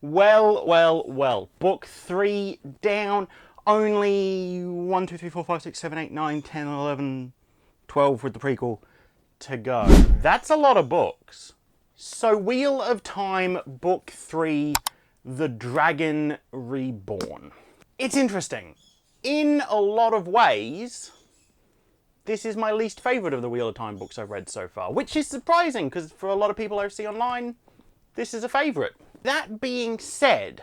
Well, well, well. Book 3 down. Only 1, 2, 3, 4, 5, 6, 7, 8, 9, 10, 11, 12 with the prequel to go. That's a lot of books. So Wheel of Time, Book 3, The Dragon Reborn. It's interesting. In a lot of ways, this is my least favourite of the Wheel of Time books I've read so far, which is surprising because for a lot of people I see online, this is a favourite. That being said,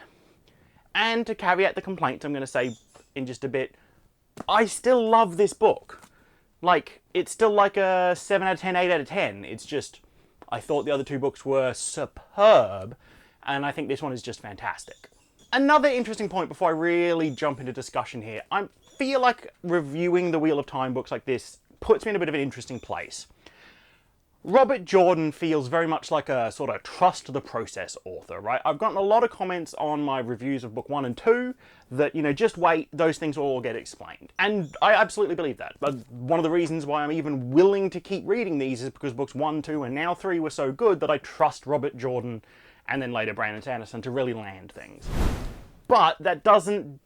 and to caveat the complaints I'm going to say in just a bit, I still love this book. Like, it's still like a 7 out of 10, 8 out of 10. It's just, I thought the other two books were superb, and I think this one is just fantastic. Another interesting point before I really jump into discussion here, I feel like reviewing the Wheel of Time books like this puts me in a bit of an interesting place. Robert Jordan feels very much like a sort of trust the process author, right? I've gotten a lot of comments on my reviews of book 1 and 2 that, you know, just wait, those things will all get explained. And I absolutely believe that. But one of the reasons why I'm even willing to keep reading these is because books 1, 2, and now 3 were so good that I trust Robert Jordan and then later Brandon Sanderson to really land things. But that doesn't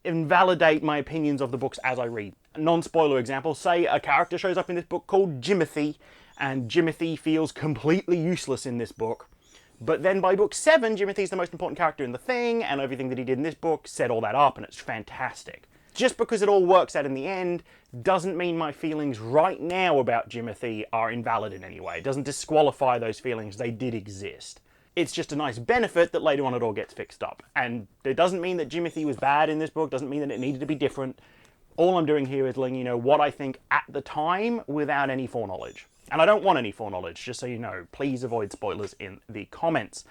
invalidate my opinions of the books as I read. A non-spoiler example, say a character shows up in this book called 𝕤𝕤𝕤𝕤, and 𝕤𝕤𝕤 feels completely useless in this book. But then by book 7, 𝕤𝕤𝕤's the most important character in the thing, and everything that he did in this book set all that up, and it's fantastic. Just because it all works out in the end doesn't mean my feelings right now about 𝕤𝕤𝕤 are invalid in any way. It doesn't disqualify those feelings, they did exist. It's just a nice benefit that later on it all gets fixed up. And it doesn't mean that 𝕤𝕤𝕤 was bad in this book, doesn't mean that it needed to be different. All I'm doing here is letting you know what I think at the time without any foreknowledge. And I don't want any foreknowledge, just so you know. Please avoid spoilers in the comments.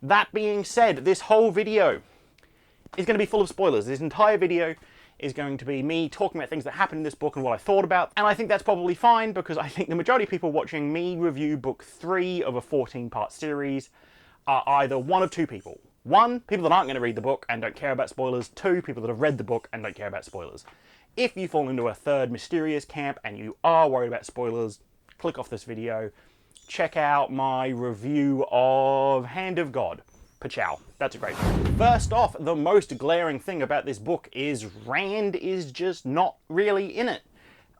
That being said, this whole video is going to be full of spoilers. This entire video is going to be me talking about things that happened in this book and what I thought about. And I think that's probably fine because I think the majority of people watching me review book 3 of a 14-part series are either one of two people. One, people that aren't going to read the book and don't care about spoilers. Two, people that have read the book and don't care about spoilers. If you fall into a third mysterious camp and you are worried about spoilers, click off this video, check out my review of Hand of God. Pachow. That's a great one. First off, the most glaring thing about this book is Rand is just not really in it.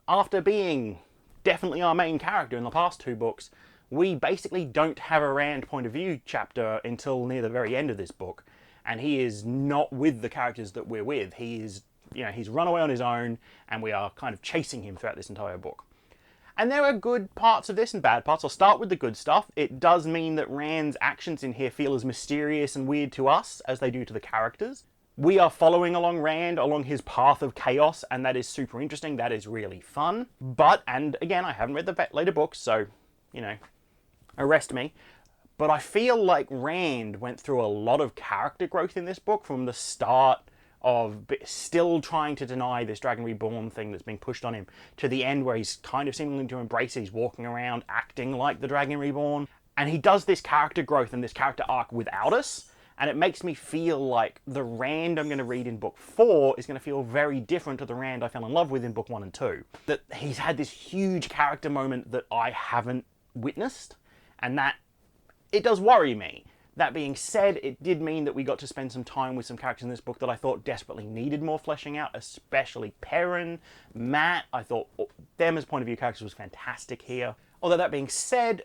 After being definitely our main character in the past 2 books, we basically don't have a Rand point of view chapter until near the very end of this book, and he is not with the characters that we're with. He is, you know, he's run away on his own, and we are kind of chasing him throughout this entire book. And there are good parts of this and bad parts. I'll start with the good stuff. It does mean that Rand's actions in here feel as mysterious and weird to us as they do to the characters. We are following along Rand, along his path of chaos, and that is super interesting. That is really fun. But, and again, I haven't read the later books, so, you know, arrest me. But I feel like Rand went through a lot of character growth in this book from the start of still trying to deny this Dragon Reborn thing that's being pushed on him, to the end where he's kind of seeming to embrace it. He's walking around acting like the Dragon Reborn. And he does this character growth and this character arc without us. And it makes me feel like the Rand I'm going to read in book 4 is going to feel very different to the Rand I fell in love with in book 1 and 2. That he's had this huge character moment that I haven't witnessed. And that, it does worry me. That being said, it did mean that we got to spend some time with some characters in this book that I thought desperately needed more fleshing out, especially Perrin, Mat. I thought them as point of view characters was fantastic here. Although that being said,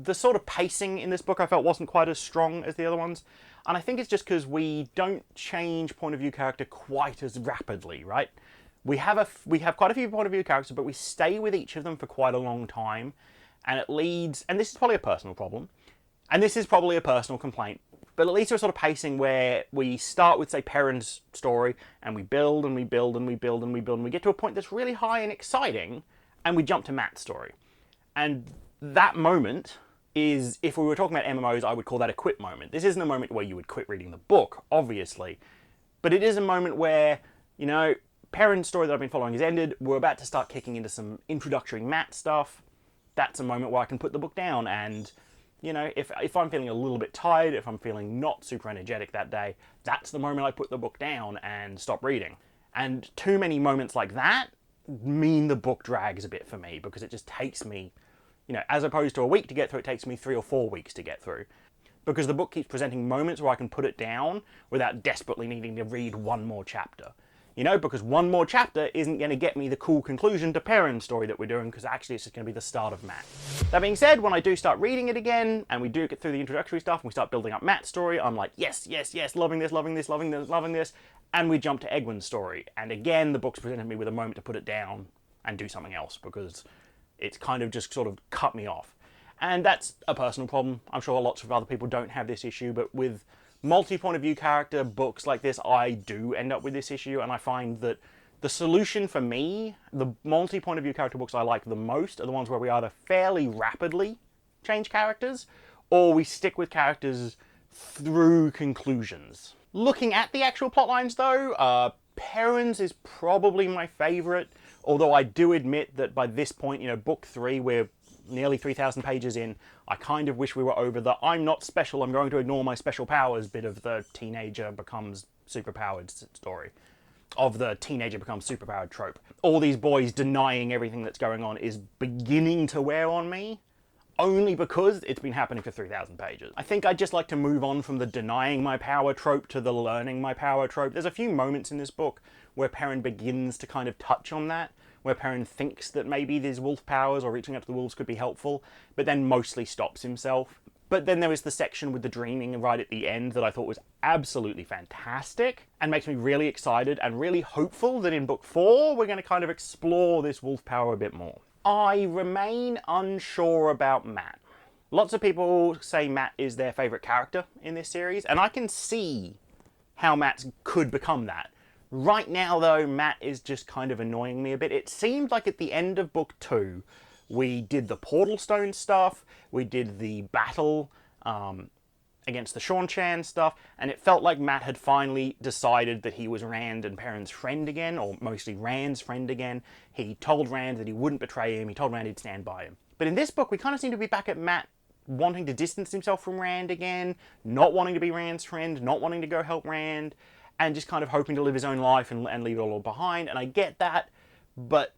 the sort of pacing in this book I felt wasn't quite as strong as the other ones. And I think it's just because we don't change point of view character quite as rapidly, right? We have quite a few point of view characters, but we stay with each of them for quite a long time. And it leads, and this is probably a personal problem, and this is probably a personal complaint, but at least there's sort of pacing where we start with, say, Perrin's story, and we build, and we build, and we build, and we build, and we get to a point that's really high and exciting, and we jump to Mat's story. And that moment is, if we were talking about MMOs, I would call that a quit moment. This isn't a moment where you would quit reading the book, obviously, but it is a moment where, you know, Perrin's story that I've been following has ended, we're about to start kicking into some introductory Mat stuff. That's a moment where I can put the book down and, you know, if I'm feeling a little bit tired, if I'm feeling not super energetic that day, that's the moment I put the book down and stop reading. And too many moments like that mean the book drags a bit for me, because it just takes me, you know, as opposed to a week to get through, it takes me 3 or 4 weeks to get through. because the book keeps presenting moments where I can put it down without desperately needing to read one more chapter. You know, because one more chapter isn't going to get me the cool conclusion to 𝕤𝕤's story that we're doing, because actually it's just going to be the start of Matt. That being said, when I do start reading it again, and we do get through the introductory stuff, and we start building up Matt's story, I'm like, yes, yes, yes, loving this, loving this, loving this, loving this, and we jump to 𝕤𝕚's story. And again, the book's presented me with a moment to put it down and do something else, because it's kind of just sort of cut me off. And that's a personal problem. I'm sure lots of other people don't have this issue, but with multi-point of view character books like this, I do end up with this issue, and I find that the solution for me, the multi-point of view character books I like the most, are the ones where we either fairly rapidly change characters, or we stick with characters through conclusions. Looking at the actual plot lines though, 𝕤𝕤's is probably my favourite, although I do admit that by this point, you know, book 3, we're nearly 3,000 pages in, I kind of wish we were over the I'm not special, I'm going to ignore my special powers bit of the teenager becomes superpowered story. Of the teenager becomes superpowered trope. All these boys denying everything that's going on is beginning to wear on me, only because it's been happening for 3,000 pages. I think I'd just like to move on from the denying my power trope to the learning my power trope. There's a few moments in this book where 𝕤𝕤 begins to kind of touch on that, where 𝕤𝕤 thinks that maybe these wolf powers or reaching out to the wolves could be helpful, but then mostly stops himself. But then there was the section with the dreaming right at the end that I thought was absolutely fantastic and makes me really excited and really hopeful that in book 4 we're going to kind of explore this wolf power a bit more. I remain unsure about Matt. Lots of people say Matt is their favourite character in this series, and I can see how Matt could become that. Right now though, Matt is just kind of annoying me a bit. It seemed like at the end of book 2, we did the portal stone stuff, we did the battle against the 𝕤𝕤 stuff, and it felt like Matt had finally decided that he was Rand and 𝕤𝕤's friend again, or mostly Rand's friend again. He told Rand that he wouldn't betray him, he told Rand he'd stand by him. But in this book, we kind of seem to be back at Matt wanting to distance himself from Rand again, not wanting to be Rand's friend, not wanting to go help Rand, and just kind of hoping to live his own life and leave it all behind. And I get that, but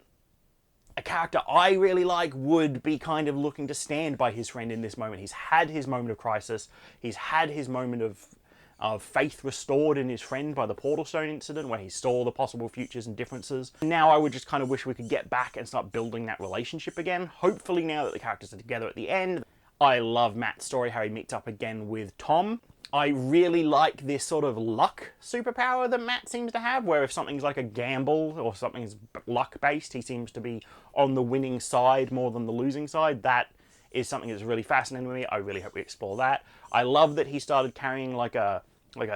a character I really like would be kind of looking to stand by his friend in this moment. He's had his moment of crisis. He's had his moment of faith restored in his friend by the portal stone incident, where he saw the possible futures and differences. Now I would just kind of wish we could get back and start building that relationship again. Hopefully now that the characters are together at the end. I love Matt's story, how he meets up again with Tom. I really like this sort of luck superpower that Matt seems to have, where if something's like a gamble or something's luck-based, he seems to be on the winning side more than the losing side. That is something that's really fascinating to me. I really hope we explore that. I love that he started carrying like a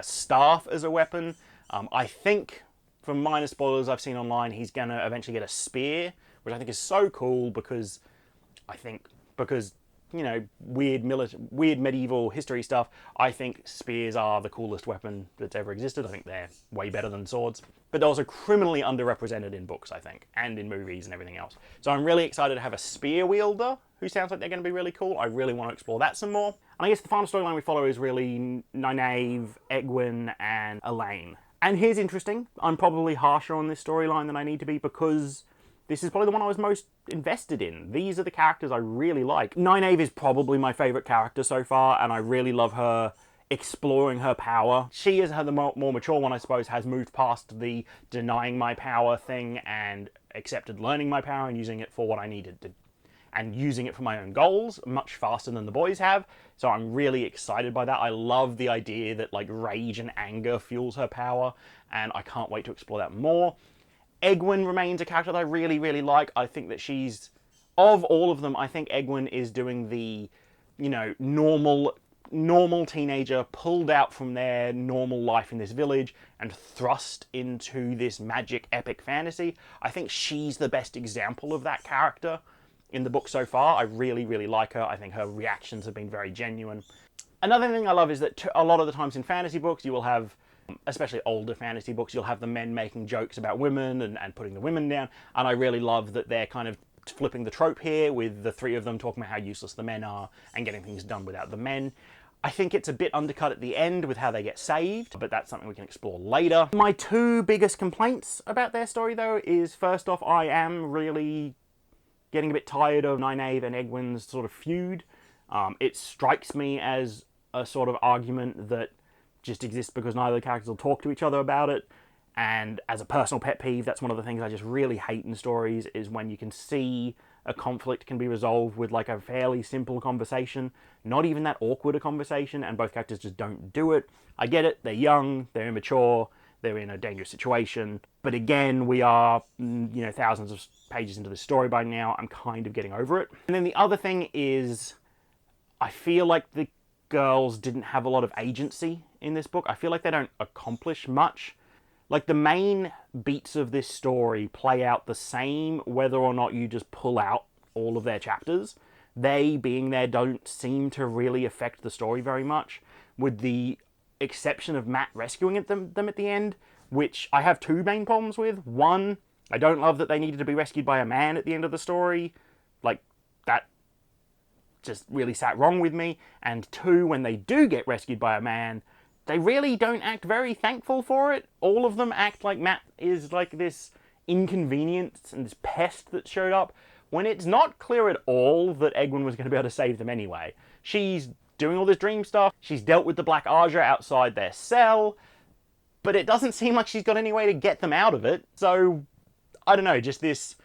staff as a weapon. I think, from minor spoilers I've seen online, he's going to eventually get a spear, which I think is so cool because you know, weird medieval history stuff, I think spears are the coolest weapon that's ever existed. I think they're way better than swords. But they're also criminally underrepresented in books, I think, and in movies and everything else. So I'm really excited to have a spear wielder who sounds like they're going to be really cool. I really want to explore that some more. And I guess the final storyline we follow is really Nynaeve, 𝕤𝕚, and Elaine. And here's interesting. I'm probably harsher on this storyline than I need to be because this is probably the one I was most invested in. These are the characters I really like. Nynaeve is probably my favourite character so far, and I really love her exploring her power. She, as the more mature one, I suppose, has moved past the denying my power thing and accepted learning my power and using it for what I needed to, and using it for my own goals much faster than the boys have. So I'm really excited by that. I love the idea that like rage and anger fuels her power, and I can't wait to explore that more. 𝕤𝕚 remains a character that I really, really like. I think that she's, of all of them, I think 𝕤𝕚 is doing the, you know, normal teenager pulled out from their normal life in this village and thrust into this magic epic fantasy. I think she's the best example of that character in the book so far. I really, really like her. I think her reactions have been very genuine. Another thing I love is that a lot of the times in fantasy books you will have, especially older fantasy books, you'll have the men making jokes about women and putting the women down, and I really love that they're kind of flipping the trope here with the three of them talking about how useless the men are and getting things done without the men. I think it's a bit undercut at the end with how they get saved, but that's something we can explore later. My two biggest complaints about their story, though, is first off, I am really getting a bit tired of Nynaeve and 𝕤𝕚's sort of feud. It strikes me as a sort of argument that just exists because neither of the characters will talk to each other about it. And as a personal pet peeve, that's one of the things I just really hate in stories, is when you can see a conflict can be resolved with like a fairly simple conversation, not even that awkward a conversation, and both characters just don't do it. I get it, they're young, they're immature, they're in a dangerous situation, but again, we are, thousands of pages into the story by now. I'm kind of getting over it. And then the other thing is, I feel like the girls didn't have a lot of agency in this book. I feel like they don't accomplish much. Like, the main beats of this story play out the same whether or not you just pull out all of their chapters. They being there don't seem to really affect the story very much, with the exception of Matt rescuing them at the end, which I have two main problems with. One, I don't love that they needed to be rescued by a man at the end of the story. Like, that just really sat wrong with me. And two, when they do get rescued by a man, they really don't act very thankful for it. All of them act like Matt is like this inconvenience and this pest that showed up, when it's not clear at all that Egwene was going to be able to save them anyway. She's doing all this dream stuff, she's dealt with the Black ℚ𝕟𝕟 outside their cell, but it doesn't seem like she's got any way to get them out of it. So, I don't know, just this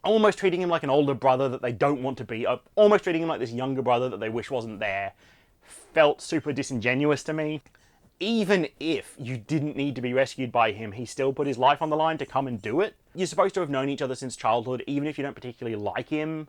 almost treating him like an older brother that they don't want to be, almost treating him like this younger brother that they wish wasn't there, felt super disingenuous to me. Even if you didn't need to be rescued by him, he still put his life on the line to come and do it. You're supposed to have known each other since childhood. Even if you don't particularly like him,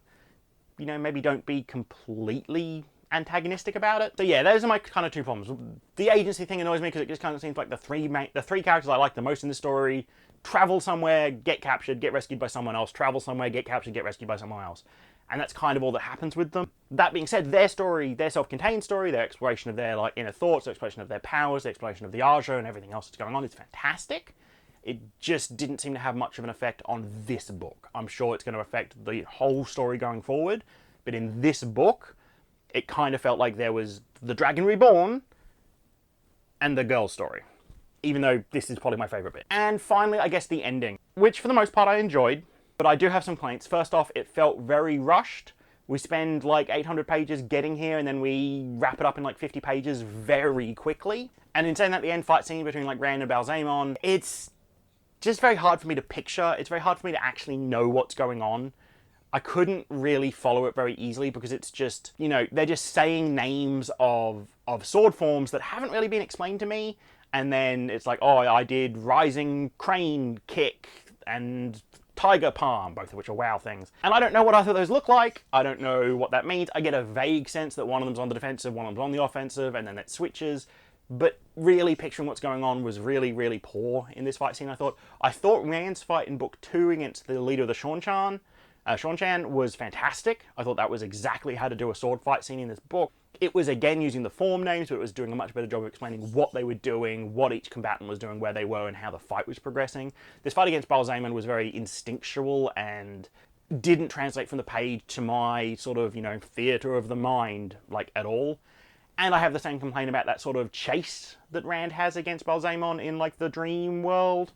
maybe don't be completely antagonistic about it. So yeah, those are my kind of two problems. The agency thing annoys me because it just kind of seems like the three characters I like the most in the story travel somewhere, get captured, get rescued by someone else, travel somewhere, get captured, get rescued by someone else. And that's kind of all that happens with them. That being said, their story, their self-contained story, their exploration of their inner thoughts, their exploration of their powers, their exploration of the ℚ𝕟𝕟 and everything else that's going on is fantastic. It just didn't seem to have much of an effect on this book. I'm sure it's going to affect the whole story going forward, but in this book, it kind of felt like there was the Dragon Reborn and the girl story, even though this is probably my favourite bit. And finally, I guess the ending, which for the most part I enjoyed. But I do have some complaints. First off, it felt very rushed. We spend like 800 pages getting here, and then we wrap it up in like 50 pages very quickly. And in saying that, the end fight scene between like Rand and ℚ𝕚𝕟, it's just very hard for me to picture. It's very hard for me to actually know what's going on. I couldn't really follow it very easily because it's just, they're just saying names of sword forms that haven't really been explained to me. And then it's like, oh, I did Rising Crane Kick and Tiger Palm, both of which are WoW things. And I don't know what either of those look like. I don't know what that means. I get a vague sense that one of them's on the defensive, one of them's on the offensive, and then that switches. But really picturing what's going on was really, really poor in this fight scene, I thought. I thought Rand's fight in Book 2 against the leader of the 𝕤𝕠𝕠𝕠 was fantastic. I thought that was exactly how to do a sword fight scene in this book. It was, again, using the form names, but it was doing a much better job of explaining what they were doing, what each combatant was doing, where they were, and how the fight was progressing. This fight against ℚ𝕚𝕟 was very instinctual and didn't translate from the page to my sort of, theatre of the mind, at all. And I have the same complaint about that sort of chase that Rand has against ℚ𝕚𝕟 in, the dream world.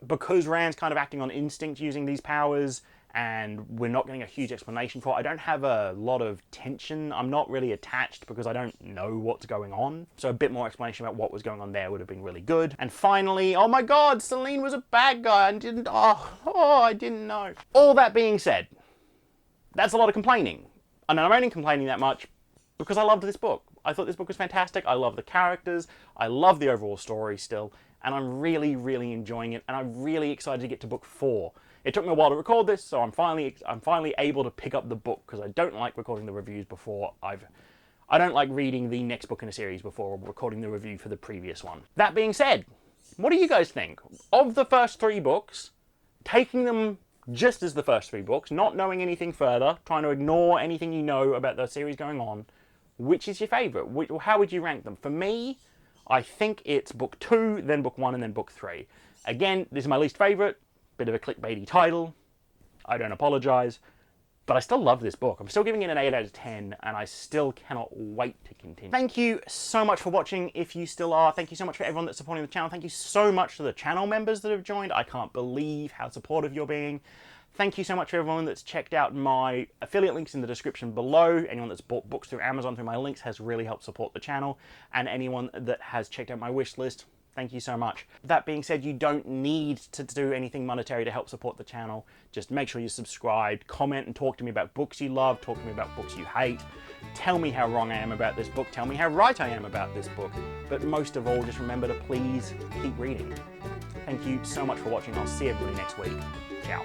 Because Rand's kind of acting on instinct using these powers, and we're not getting a huge explanation for it, I don't have a lot of tension. I'm not really attached because I don't know what's going on. So a bit more explanation about what was going on there would have been really good. And finally, oh my god, Selene was a bad guy and didn't, I didn't know. All that being said, that's a lot of complaining. And I'm only complaining that much because I loved this book. I thought this book was fantastic. I love the characters. I love the overall story still. And I'm really, really enjoying it. And I'm really excited to get to book 4. It took me a while to record this, so I'm finally able to pick up the book, because I don't like recording the reviews before I don't like reading the next book in a series before recording the review for the previous one. That being said, what do you guys think? Of the first 3 books, taking them just as the first 3 books, not knowing anything further, trying to ignore anything you know about the series going on, which is your favourite? How would you rank them? For me, I think it's book 2, then book 1, and then book 3. Again, this is my least favourite. Bit of a clickbaity title. I don't apologise. But I still love this book. I'm still giving it an 8 out of 10, and I still cannot wait to continue. Thank you so much for watching, if you still are. Thank you so much for everyone that's supporting the channel. Thank you so much to the channel members that have joined. I can't believe how supportive you're being. Thank you so much for everyone that's checked out my affiliate links in the description below. Anyone that's bought books through Amazon through my links has really helped support the channel. And anyone that has checked out my wish list, thank you so much. That being said, you don't need to do anything monetary to help support the channel. Just make sure you're subscribed, comment and talk to me about books you love, talk to me about books you hate. Tell me how wrong I am about this book, tell me how right I am about this book. But most of all, just remember to please keep reading. Thank you so much for watching. I'll see everybody next week. Ciao.